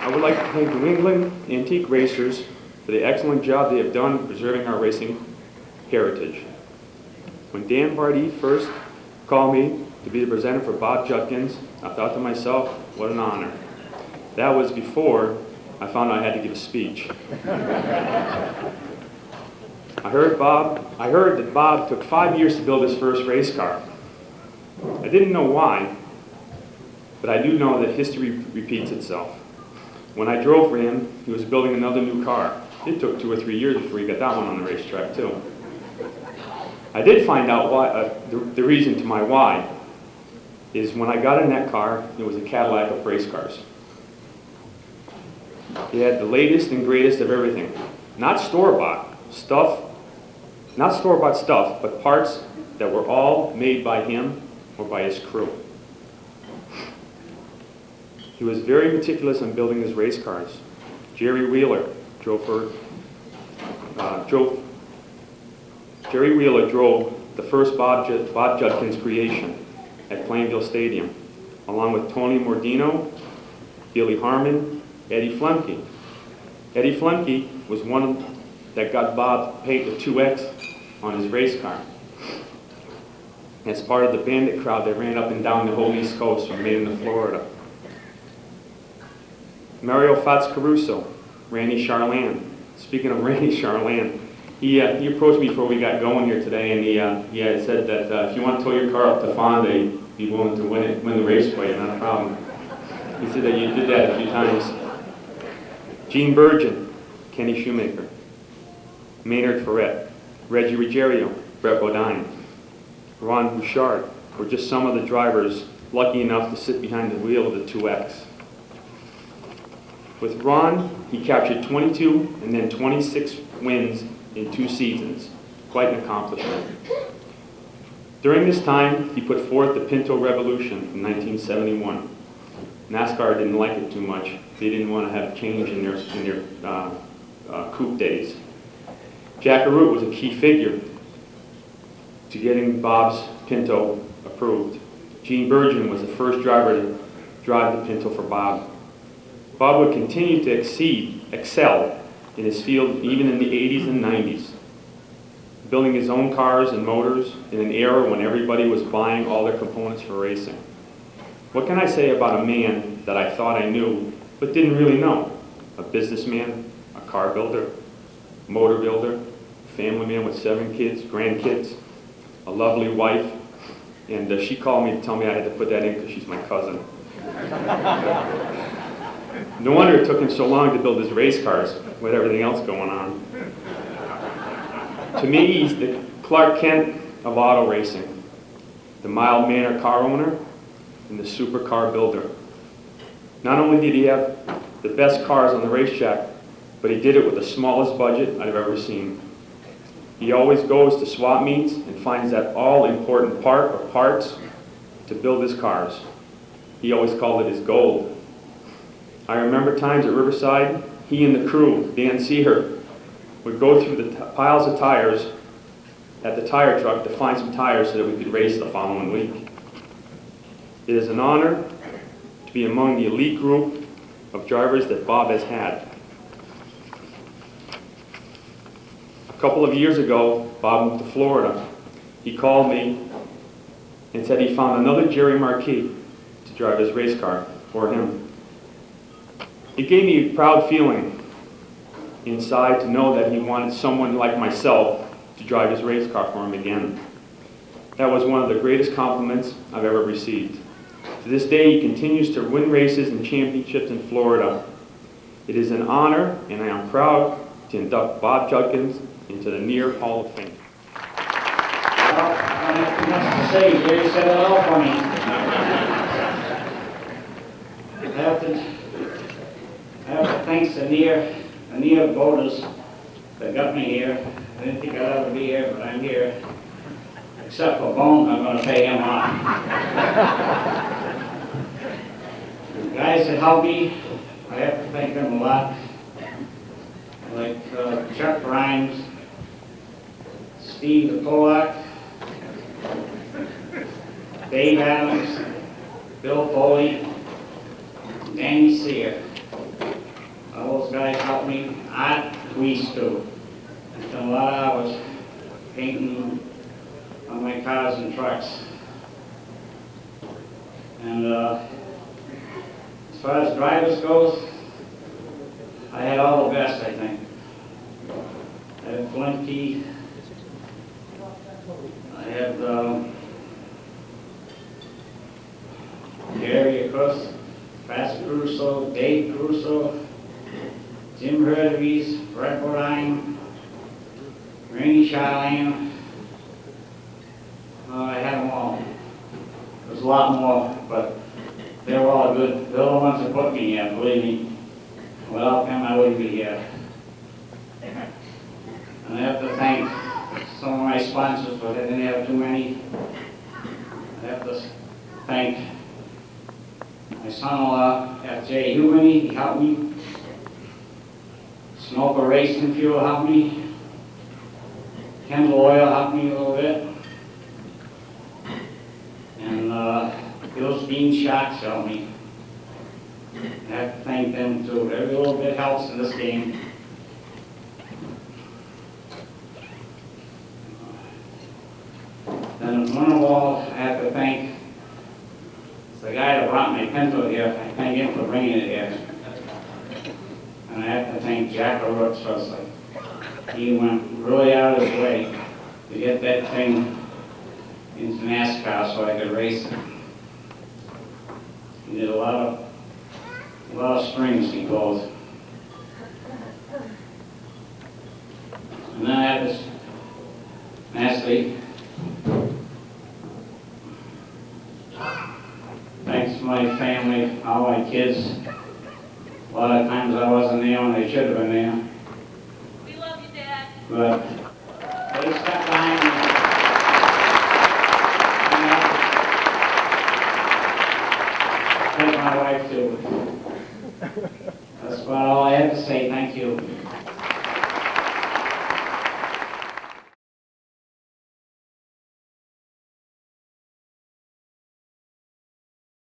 I would like to thank New England Antique Racers for the excellent job they have done preserving our racing heritage. When Dan Pardee first called me to be the presenter for Bob Judkins, I thought to myself, what an honor. That was before I found out I had to give a speech. I heard that Bob took 5 years to build his first race car. I didn't know why, but I do know that history repeats itself. When I drove for him, he was building another new car. It took 2 or 3 years before he got that one on the racetrack too. I did find out why, the reason to my why is when I got in that car, it was a Cadillac of race cars. It had the latest and greatest of everything. Not store-bought stuff, but parts that were all made by him or by his crew. He was very meticulous in building his race cars. Jerry Wheeler drove the first Bob Judkins creation at Plainville Stadium, along with Tony Mordino, Billy Harmon, Eddie Flemke. Eddie Flemke was one that got Bob to paint the 2X on his race car as part of the bandit crowd that ran up and down the whole East Coast from Maine to Florida. Mario Fats Caruso, Randy Charland. Speaking of Randy Charland, he approached me before we got going here today, and he had said that if you want to tow your car up to Fonda, he'd be willing to win the race for you, not a problem. He said that you did that a few times. Gene Burgeon, Kenny Shoemaker, Maynard Ferret, Reggie Ruggiero, Brett Bodine, Ron Bouchard were just some of the drivers lucky enough to sit behind the wheel of the 2X. With Ron, he captured 22 and then 26 wins in 2 seasons. Quite an accomplishment. During this time, he put forth the Pinto Revolution in 1971. NASCAR didn't like it too much. They didn't want to have change in their coupe days. Jack Arute was a key figure to getting Bob's Pinto approved. Gene Burgeon was the first driver to drive the Pinto for Bob. Bob would continue to excel in his field even in the 80s and 90s, building his own cars and motors in an era when everybody was buying all their components for racing. What can I say about a man that I thought I knew but didn't really know? A businessman, a car builder, motor builder, family man with 7 kids, grandkids, a lovely wife, and she called me to tell me I had to put that in because she's my cousin. No wonder it took him so long to build his race cars with everything else going on. To me, he's the Clark Kent of auto racing, the mild-mannered car owner and the supercar builder. Not only did he have the best cars on the racetrack, but he did it with the smallest budget I've ever seen. He always goes to swap meets and finds that all-important part or parts to build his cars. He always called it his gold. I remember times at Riverside, he and the crew, Dan Seher, would go through the piles of tires at the tire truck to find some tires so that we could race the following week. It is an honor to be among the elite group of drivers that Bob has had. A couple of years ago, Bob moved to Florida. He called me and said he found another Jerry Marquis to drive his race car for him. It gave me a proud feeling inside to know that he wanted someone like myself to drive his race car for him again. That was one of the greatest compliments I've ever received. To this day, he continues to win races and championships in Florida. It is an honor, and I am proud to induct Bob Judkins into the Near Hall of Fame. Well, I don't have too much to say. Jerry said it all for me. I have to thank the Near voters that got me here. I didn't think I'd ever be here, but I'm here. Except for Bones, I'm going to pay him off. The guys that helped me, I have to thank them a lot. Like Chuck Grimes, Steve Polak, Dave Adams, Bill Foley, Danny Sear. guys helped me. Art, police too. I spent a lot of hours painting on my cars and trucks. And as far as drivers goes, I had all the best, I think. I had Flinty. I had Gary, of course, Fast Crusoe, Dave Crusoe, Jim Herderies, Brett Bodine, Randy Charlene. I had them all. There's a lot more, but they were all good. They're the ones that put me here, believe me. Without them, I wouldn't be here. And I have to thank some of my sponsors, but I didn't have too many. I have to thank my son-in-law, F.J. Hubany, he helped me. Smoker Racing Fuel helped me. Kendall Oil helped me a little bit. And Bill's Bean Shocks helped me. I have to thank them too. Every little bit helps in this game. And one of all, I have to thank the guy that brought my Pinto here. I thank him for bringing it here. And I have to thank Jack O'Rourke Sussler. He went really out of his way to get that thing into NASCAR so I could race it. He did a lot of strings he pulled. And then I have this nasty thanks to my family, all my kids. A lot of times I wasn't there when they should have been there. We love you, Dad. But they stuck behind me. And thank my wife too. That's about all I have to say. Thank you.